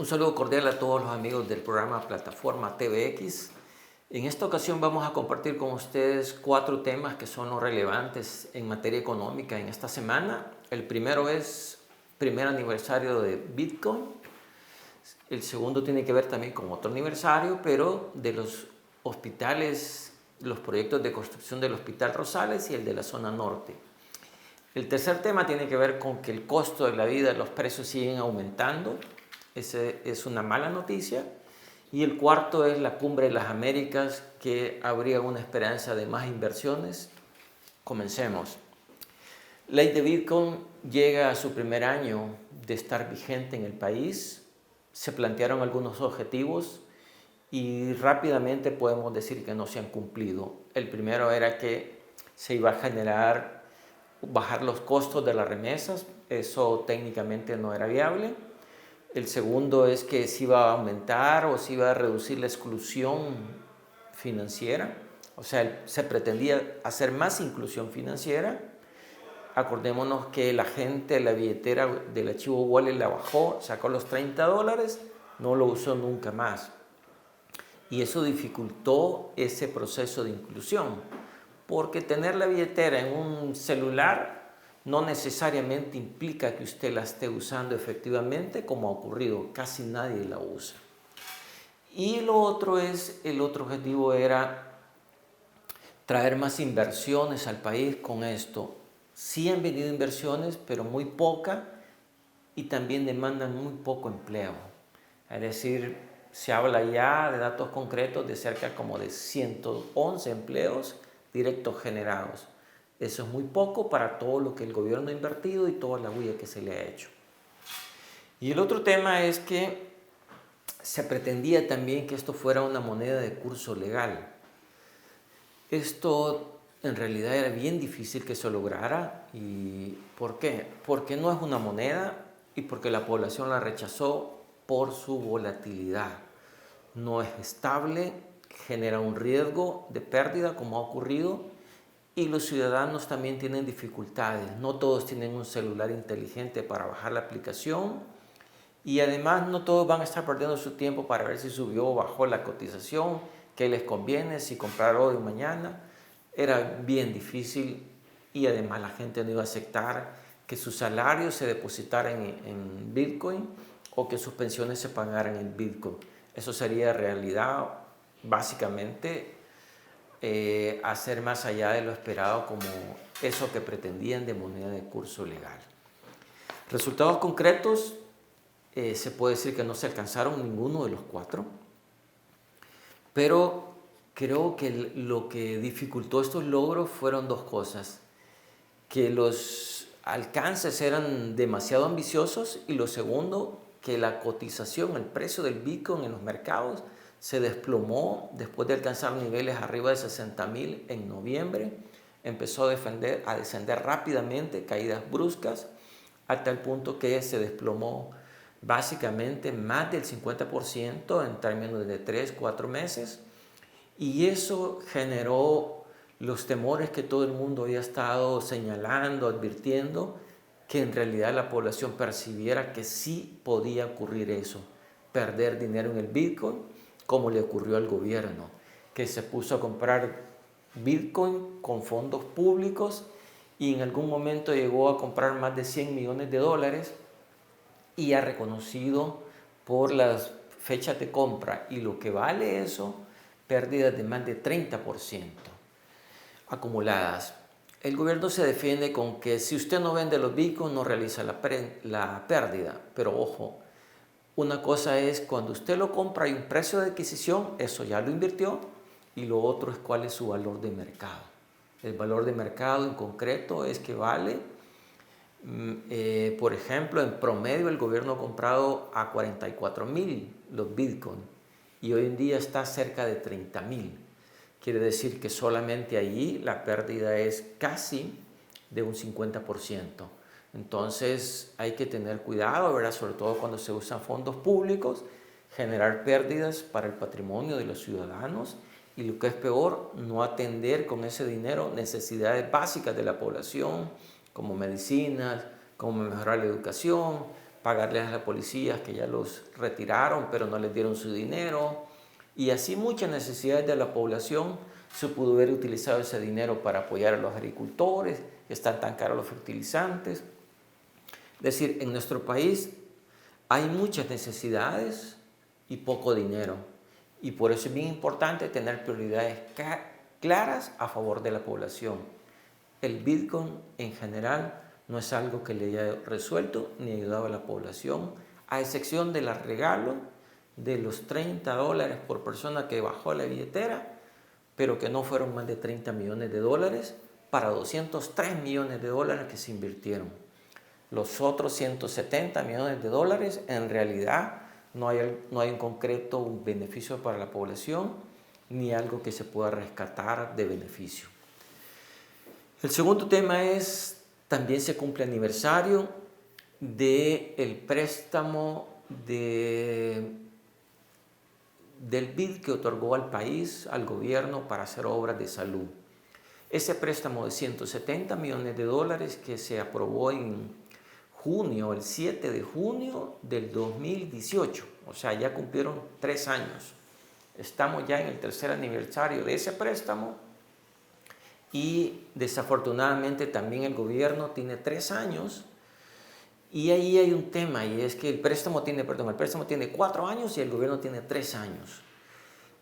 Un saludo cordial a todos los amigos del programa Plataforma TVX. En esta ocasión vamos a compartir con ustedes 4 temas que son los relevantes en materia económica en esta semana. El primero es primer aniversario de Bitcoin. El segundo tiene que ver también con otro aniversario, pero de los hospitales, los proyectos de construcción del Hospital Rosales y el de la zona norte. El tercer tema tiene que ver con que el costo de la vida, los precios siguen aumentando. Esa es una mala noticia. Y el cuarto es la Cumbre de las Américas, que habría una esperanza de más inversiones. Comencemos. Ley de Bitcoin llega a su primer año de estar vigente en el país. Se plantearon algunos objetivos y rápidamente podemos decir que no se han cumplido. El primero era que se iba a bajar los costos de las remesas. Eso técnicamente no era viable. El segundo es que se iba a aumentar o se iba a reducir la exclusión financiera. O sea, se pretendía hacer más inclusión financiera. Acordémonos que la gente, la billetera del archivo Wallet la bajó, sacó los $30, no lo usó nunca más. Y eso dificultó ese proceso de inclusión, porque tener la billetera en un celular no necesariamente implica que usted la esté usando efectivamente, como ha ocurrido, casi nadie la usa. Y el otro objetivo era traer más inversiones al país con esto. Sí han venido inversiones, pero muy poca, y también demandan muy poco empleo. Es decir, se habla ya de datos concretos de cerca como de 111 empleos directos generados. Eso es muy poco para todo lo que el gobierno ha invertido y toda la huella que se le ha hecho. Y el otro tema es que se pretendía también que esto fuera una moneda de curso legal. Esto en realidad era bien difícil que se lograra. ¿Y por qué? Porque no es una moneda y porque la población la rechazó por su volatilidad. No es estable, genera un riesgo de pérdida como ha ocurrido. Y los ciudadanos también tienen dificultades. No todos tienen un celular inteligente para bajar la aplicación. Y además no todos van a estar perdiendo su tiempo para ver si subió o bajó la cotización, qué les conviene, si comprar hoy o mañana. Era bien difícil y además la gente no iba a aceptar que sus salarios se depositaran en Bitcoin o que sus pensiones se pagaran en Bitcoin. Eso sería realidad básicamente hacer más allá de lo esperado como eso que pretendían de moneda de curso legal. Resultados concretos, se puede decir que no se alcanzaron ninguno de los 4, pero creo que lo que dificultó estos logros fueron 2 cosas: que los alcances eran demasiado ambiciosos y lo segundo, que la cotización, el precio del Bitcoin en los mercados se desplomó después de alcanzar niveles arriba de 60,000 en noviembre. Empezó a descender rápidamente, caídas bruscas, hasta el punto que se desplomó básicamente más del 50% en términos de 3-4 meses. Y eso generó los temores que todo el mundo había estado señalando, advirtiendo, que en realidad la población percibiera que sí podía ocurrir eso, perder dinero en el Bitcoin, como le ocurrió al gobierno, que se puso a comprar Bitcoin con fondos públicos y en algún momento llegó a comprar más de $100 millones y ha reconocido por las fechas de compra y lo que vale eso, pérdidas de más de 30% acumuladas. El gobierno se defiende con que si usted no vende los Bitcoin no realiza la pérdida, pero ojo, una cosa es cuando usted lo compra hay un precio de adquisición, eso ya lo invirtió, y lo otro es cuál es su valor de mercado. El valor de mercado en concreto es que vale, por ejemplo, en promedio el gobierno ha comprado a 44,000 los Bitcoin y hoy en día está cerca de 30,000. Quiere decir que solamente allí la pérdida es casi de un 50%. Entonces hay que tener cuidado, ¿verdad? Sobre todo cuando se usan fondos públicos, generar pérdidas para el patrimonio de los ciudadanos y lo que es peor, no atender con ese dinero necesidades básicas de la población, como medicinas, como mejorar la educación, pagarles a la policía que ya los retiraron, pero no les dieron su dinero. Y así muchas necesidades de la población se pudo haber utilizado ese dinero para apoyar a los agricultores, que están tan caros los fertilizantes. Es decir, en nuestro país hay muchas necesidades y poco dinero. Y por eso es bien importante tener prioridades claras a favor de la población. El Bitcoin en general no es algo que le haya resuelto ni ayudado a la población, a excepción del regalo de los $30 por persona que bajó la billetera, pero que no fueron más de 30 millones de dólares para 203 millones de dólares que se invirtieron. Los otros 170 millones de dólares, en realidad no hay en concreto un beneficio para la población ni algo que se pueda rescatar de beneficio. El segundo tema es, también se cumple aniversario del préstamo del BID que otorgó al país, al gobierno, para hacer obras de salud. Ese préstamo de 170 millones de dólares que se aprobó en junio, el 7 de junio del 2018, o sea, ya cumplieron 3 años. Estamos ya en el tercer aniversario de ese préstamo y desafortunadamente también el gobierno tiene 3 años y ahí hay un tema, y es que el préstamo tiene 4 años y el gobierno tiene 3 años.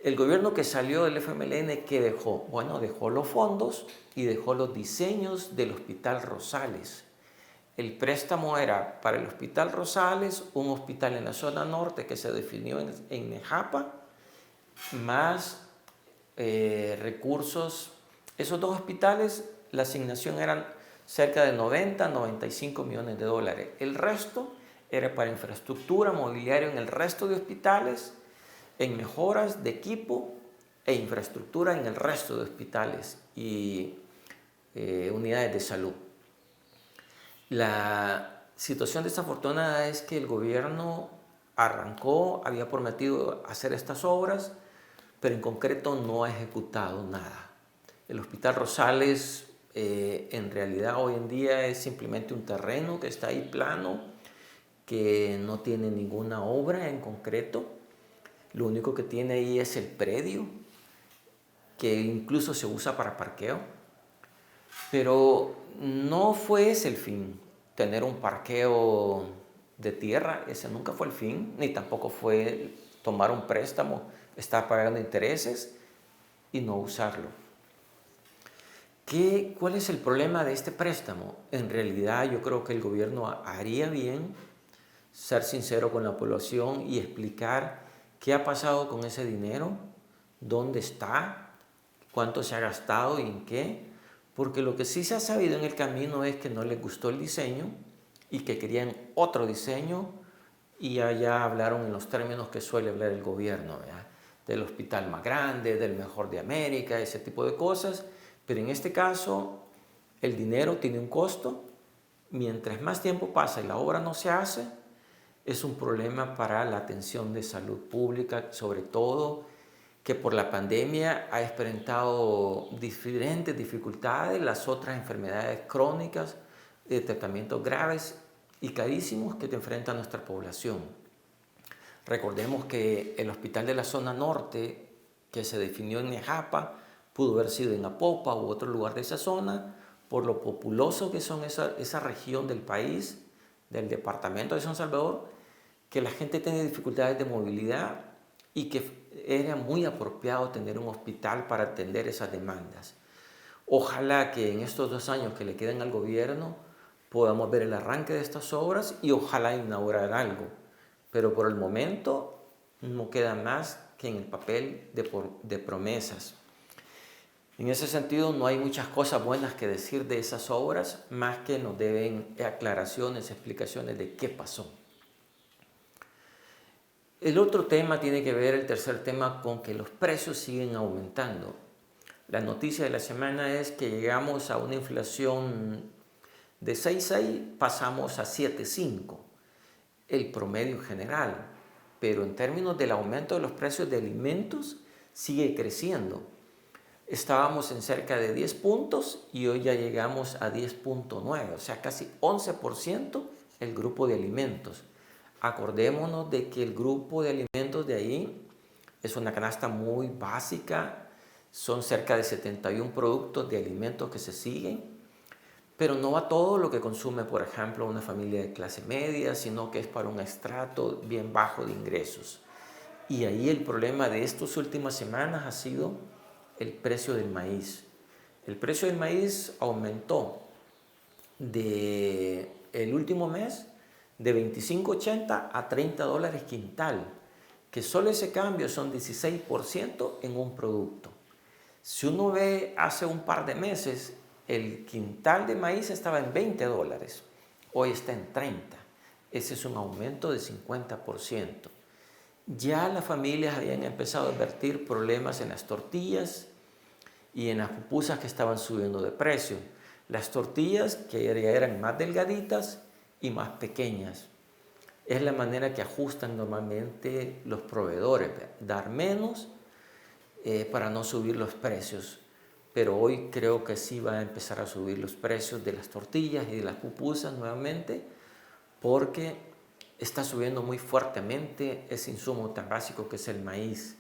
El gobierno que salió del FMLN, ¿qué dejó? Bueno, dejó los fondos y dejó los diseños del Hospital Rosales. El préstamo era para el Hospital Rosales, un hospital en la zona norte que se definió en Nejapa, más recursos. Esos 2 hospitales, la asignación eran cerca de 95 millones de dólares. El resto era para infraestructura, mobiliario en el resto de hospitales, en mejoras de equipo e infraestructura en el resto de hospitales y unidades de salud. La situación desafortunada es que el gobierno había prometido hacer estas obras, pero en concreto no ha ejecutado nada. El Hospital Rosales en realidad hoy en día es simplemente un terreno que está ahí plano, que no tiene ninguna obra en concreto. Lo único que tiene ahí es el predio, que incluso se usa para parqueo. Pero no fue ese el fin, tener un parqueo de tierra, ese nunca fue el fin, ni tampoco fue tomar un préstamo, estar pagando intereses y no usarlo. ¿Cuál es el problema de este préstamo? En realidad yo creo que el gobierno haría bien ser sincero con la población y explicar qué ha pasado con ese dinero, dónde está, cuánto se ha gastado y en qué, porque lo que sí se ha sabido en el camino es que no les gustó el diseño y que querían otro diseño y ya hablaron en los términos que suele hablar el gobierno, ¿verdad? Del hospital más grande, del mejor de América, ese tipo de cosas. Pero en este caso, el dinero tiene un costo. Mientras más tiempo pasa y la obra no se hace, es un problema para la atención de salud pública, sobre todo que por la pandemia ha experimentado diferentes dificultades, las otras enfermedades crónicas, de tratamientos graves y carísimos que te enfrenta nuestra población. Recordemos que el hospital de la zona norte, que se definió en Nejapa, pudo haber sido en Apopa u otro lugar de esa zona, por lo populoso que son esa región del país, del departamento de San Salvador, que la gente tiene dificultades de movilidad y que era muy apropiado tener un hospital para atender esas demandas. Ojalá que en estos 2 años que le quedan al gobierno podamos ver el arranque de estas obras y ojalá inaugurar algo. Pero por el momento no queda más que en el papel de promesas. En ese sentido no hay muchas cosas buenas que decir de esas obras, más que nos deben aclaraciones, explicaciones de qué pasó. El otro tema tiene que ver, el tercer tema, con que los precios siguen aumentando. La noticia de la semana es que llegamos a una inflación de 6,6, pasamos a 7,5, el promedio general. Pero en términos del aumento de los precios de alimentos, sigue creciendo. Estábamos en cerca de 10 puntos y hoy ya llegamos a 10,9, o sea, casi 11% el grupo de alimentos. Acordémonos de que el grupo de alimentos de ahí es una canasta muy básica, son cerca de 71 productos de alimentos que se siguen, pero no va todo lo que consume, por ejemplo, una familia de clase media, sino que es para un estrato bien bajo de ingresos. Y ahí el problema de estas últimas semanas ha sido el precio del maíz. El precio del maíz aumentó el último mes de 25.80 a $30 quintal, que solo ese cambio son 16% en un producto. Si uno ve hace un par de meses, el quintal de maíz estaba en $20, hoy está en 30. Ese es un aumento de 50%. Ya las familias habían empezado a advertir problemas en las tortillas y en las pupusas que estaban subiendo de precio. Las tortillas que ya eran más delgaditas y más pequeñas. Es la manera que ajustan normalmente los proveedores, dar menos para no subir los precios. Pero hoy creo que sí va a empezar a subir los precios de las tortillas y de las pupusas nuevamente, porque está subiendo muy fuertemente ese insumo tan básico que es el maíz.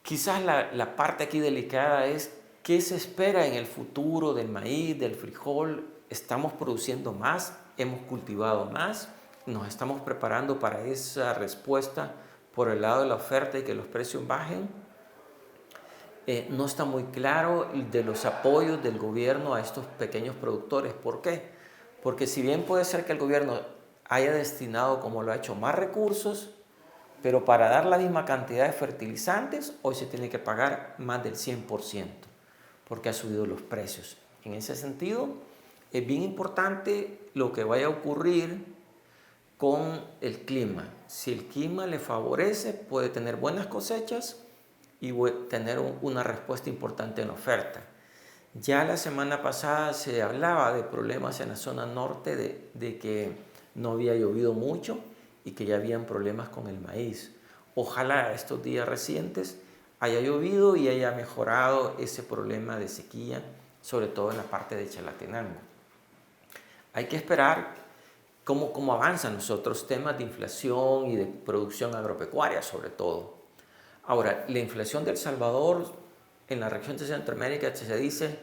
Quizás la parte aquí delicada es qué se espera en el futuro del maíz, del frijol. Estamos produciendo más, hemos cultivado más, nos estamos preparando para esa respuesta por el lado de la oferta y que los precios bajen. No está muy claro de los apoyos del gobierno a estos pequeños productores. ¿Por qué? Porque si bien puede ser que el gobierno haya destinado, como lo ha hecho, más recursos, pero para dar la misma cantidad de fertilizantes, hoy se tiene que pagar más del 100%, porque ha subido los precios. En ese sentido, es bien importante lo que vaya a ocurrir con el clima. Si el clima le favorece, puede tener buenas cosechas y tener una respuesta importante en la oferta. Ya la semana pasada se hablaba de problemas en la zona norte de que no había llovido mucho y que ya habían problemas con el maíz. Ojalá estos días recientes haya llovido y haya mejorado ese problema de sequía, sobre todo en la parte de Chalatenango. Hay que esperar cómo avanzan los otros temas de inflación y de producción agropecuaria, sobre todo. Ahora, la inflación de El Salvador en la región de Centroamérica se dice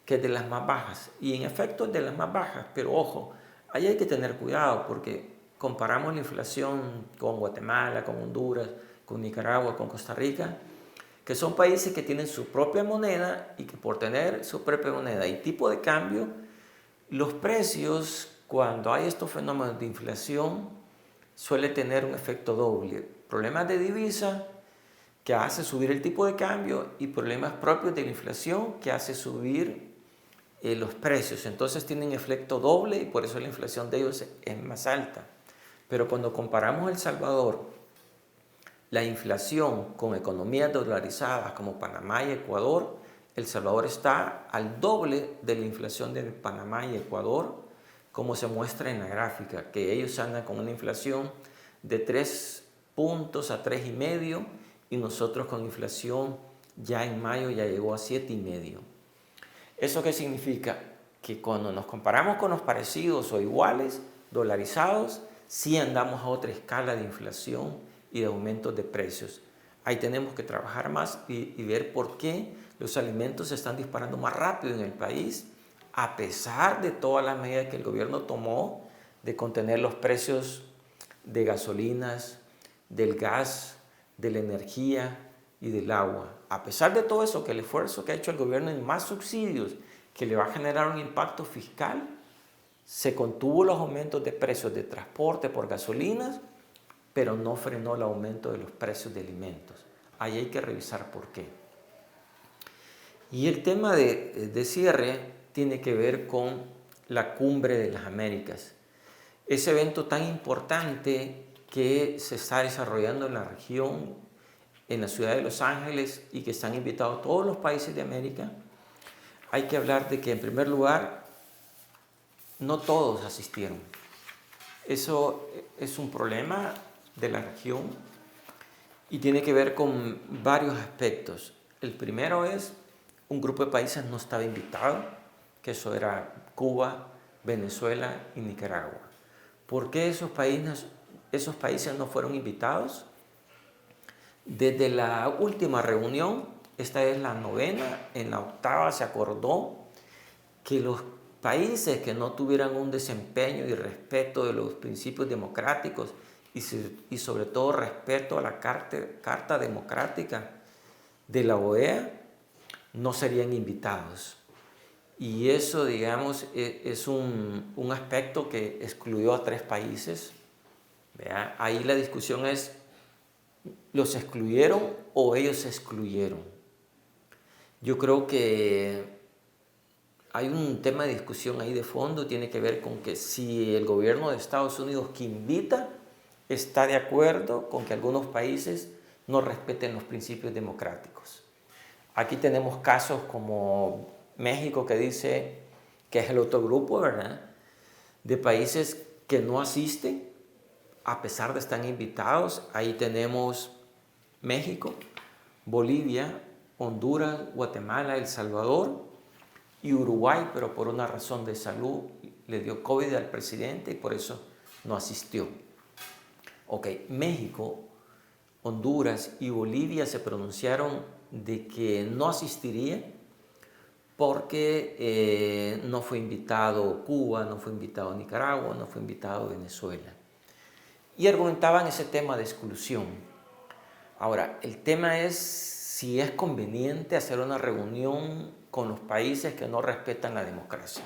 que es de las más bajas, y en efecto es de las más bajas, pero ojo, ahí hay que tener cuidado porque comparamos la inflación con Guatemala, con Honduras, con Nicaragua, con Costa Rica, que son países que tienen su propia moneda y que por tener su propia moneda y tipo de cambio, los precios, cuando hay estos fenómenos de inflación, suele tener un efecto doble. Problemas de divisa que hace subir el tipo de cambio y problemas propios de la inflación que hace subir los precios. Entonces tienen efecto doble y por eso la inflación de ellos es más alta. Pero cuando comparamos El Salvador, la inflación con economías dolarizadas como Panamá y Ecuador, El Salvador está al doble de la inflación de Panamá y Ecuador, como se muestra en la gráfica, que ellos andan con una inflación de 3 puntos a 3,5 y nosotros con inflación ya en mayo ya llegó a 7,5. ¿Eso qué significa? Que cuando nos comparamos con los parecidos o iguales, dolarizados, sí andamos a otra escala de inflación y de aumentos de precios. Ahí tenemos que trabajar más y ver por qué los alimentos se están disparando más rápido en el país, a pesar de todas las medidas que el gobierno tomó de contener los precios de gasolinas, del gas, de la energía y del agua. A pesar de todo eso, que el esfuerzo que ha hecho el gobierno en más subsidios, que le va a generar un impacto fiscal, se contuvo los aumentos de precios de transporte por gasolinas, pero no frenó el aumento de los precios de alimentos. Ahí hay que revisar por qué. Y el tema de cierre tiene que ver con la Cumbre de las Américas. Ese evento tan importante que se está desarrollando en la región, en la ciudad de Los Ángeles, y que están invitados todos los países de América. Hay que hablar de que, en primer lugar, no todos asistieron. Eso es un problema de la región y tiene que ver con varios aspectos. El primero es, un grupo de países no estaba invitado, que eso era Cuba, Venezuela y Nicaragua. ¿Por qué esos países no fueron invitados? Desde la última reunión, esta es la novena, en la octava se acordó que los países que no tuvieran un desempeño y respeto de los principios democráticos y sobre todo respeto a la Carta Democrática de la OEA no serían invitados. Y eso, digamos, es un aspecto que excluyó a 3 países. ¿Vea? Ahí la discusión es, ¿los excluyeron o ellos se excluyeron? Yo creo que hay un tema de discusión ahí de fondo, tiene que ver con que si el gobierno de Estados Unidos que invita está de acuerdo con que algunos países no respeten los principios democráticos. Aquí tenemos casos como México, que dice que es el otro grupo, ¿verdad?, de países que no asisten a pesar de estar invitados. Ahí tenemos México, Bolivia, Honduras, Guatemala, El Salvador y Uruguay, pero por una razón de salud le dio COVID al presidente y por eso no asistió. Ok, México, Honduras y Bolivia se pronunciaron de que no asistiría porque no fue invitado Cuba, no fue invitado Nicaragua, no fue invitado Venezuela. Y argumentaban ese tema de exclusión. Ahora, el tema es si es conveniente hacer una reunión con los países que no respetan la democracia.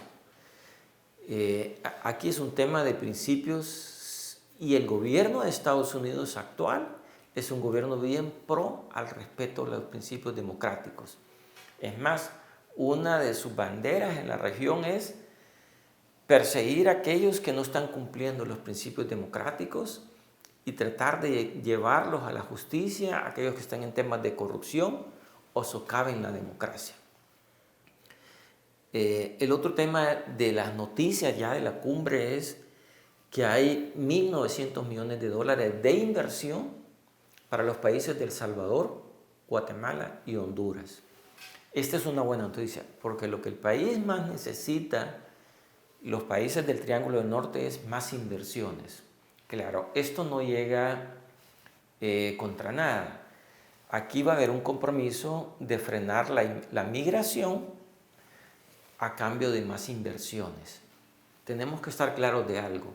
Aquí es un tema de principios y el gobierno de Estados Unidos actual es un gobierno bien pro al respeto de los principios democráticos. Es más, una de sus banderas en la región es perseguir a aquellos que no están cumpliendo los principios democráticos y tratar de llevarlos a la justicia, aquellos que están en temas de corrupción o socaven la democracia. El otro tema de las noticias ya de la cumbre es que hay 1.900 millones de dólares de inversión para los países de El Salvador, Guatemala y Honduras. Esta es una buena noticia, porque lo que el país más necesita, los países del Triángulo del Norte, es más inversiones. Claro, esto no llega contra nada. Aquí va a haber un compromiso de frenar la migración a cambio de más inversiones. Tenemos que estar claros de algo.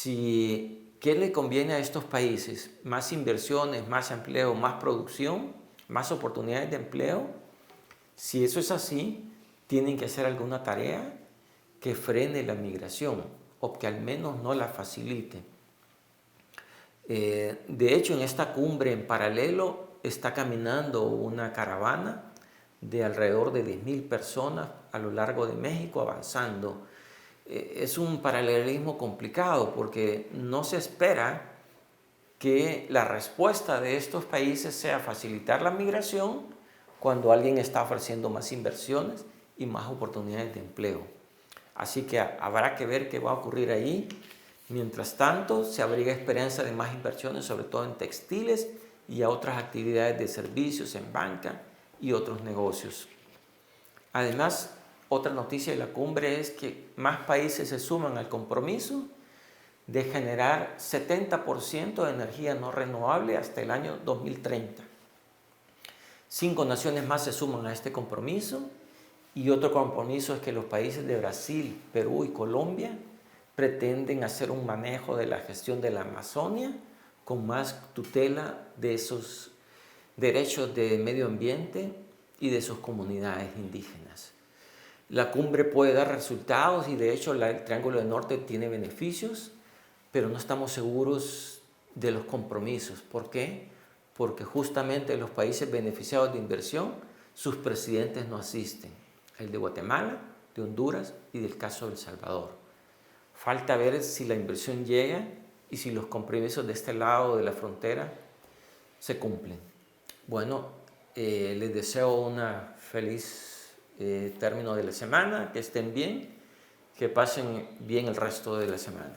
¿Qué le conviene a estos países? Más inversiones, más empleo, más producción, más oportunidades de empleo. Si eso es así, tienen que hacer alguna tarea que frene la migración o que al menos no la facilite. De hecho, en esta cumbre en paralelo está caminando una caravana de alrededor de 10.000 personas a lo largo de México avanzando. Es un paralelismo complicado porque no se espera que la respuesta de estos países sea facilitar la migración cuando alguien está ofreciendo más inversiones y más oportunidades de empleo. Así que habrá que ver qué va a ocurrir ahí. Mientras tanto, se abriga esperanza de más inversiones, sobre todo en textiles y a otras actividades de servicios, en banca y otros negocios. Además, otra noticia de la cumbre es que más países se suman al compromiso de generar 70% de energía no renovable hasta el año 2030. 5 naciones más se suman a este compromiso y otro compromiso es que los países de Brasil, Perú y Colombia pretenden hacer un manejo de la gestión de la Amazonia con más tutela de esos derechos de medio ambiente y de sus comunidades indígenas. La cumbre puede dar resultados y de hecho el Triángulo del Norte tiene beneficios, pero no estamos seguros de los compromisos. ¿Por qué? Porque justamente los países beneficiados de inversión, sus presidentes no asisten. El de Guatemala, de Honduras y del caso de El Salvador. Falta ver si la inversión llega y si los compromisos de este lado de la frontera se cumplen. Bueno, les deseo una feliz término de la semana, que estén bien, que pasen bien el resto de la semana.